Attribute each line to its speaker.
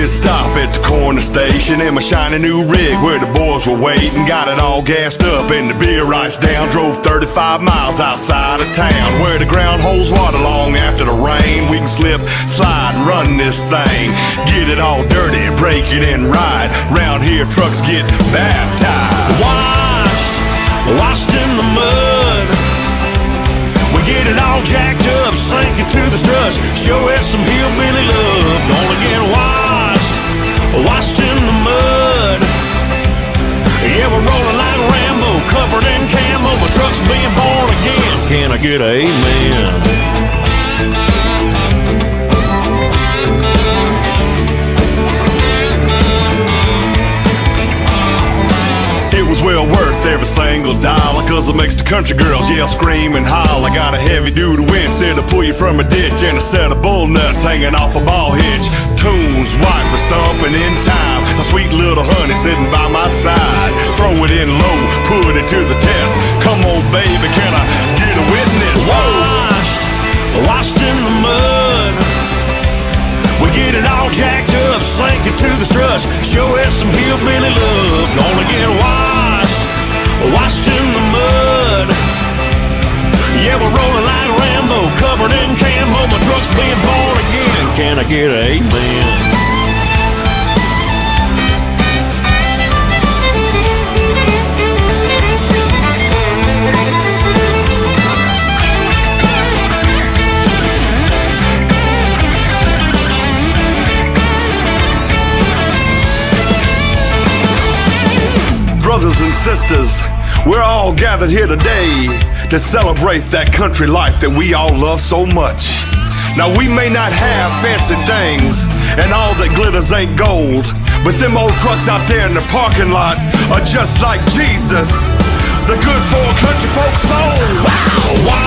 Speaker 1: Stop at the corner station in my shiny new rig where the boys were waiting. Got it all gassed up and the beer iced down. Drove 35 miles outside of town where the ground holds water long after the rain. We can slip, slide, and run this thing. Get it all dirty, break it and ride. Round here trucks get baptized.
Speaker 2: Washed in the mud. We get it all jacked up, sink it to the struts. Show it some hillbilly love. Gonna get washed in the mud. Yeah, we're rolling like Rambo, covered in camo. My truck's being born again. Can I get an amen?
Speaker 1: Well worth every single dollar, cause it makes the country girls yell, scream, and holler. Got a heavy duty windstead to pull you from a ditch, and a set of bull nuts hanging off a ball hitch. Tunes, wipers thumping in time. A sweet little honey sitting by my side. Throw it in low, put it to the test. Come on, baby, can I get a witness?
Speaker 2: Washed in the mud. We get it all jacked up, sink it to the struts. Show us some hillbilly love. Gonna get washed in the mud. Yeah, we're rolling like Rambo, covered in camo. My truck's being born again. Can I get an amen?
Speaker 1: Brothers and sisters, we're all gathered here today to celebrate that country life that we all love so much. Now we may not have fancy things, and all that glitters ain't gold, but them old trucks out there in the parking lot are just like Jesus, the good for a country folks soul. Wow,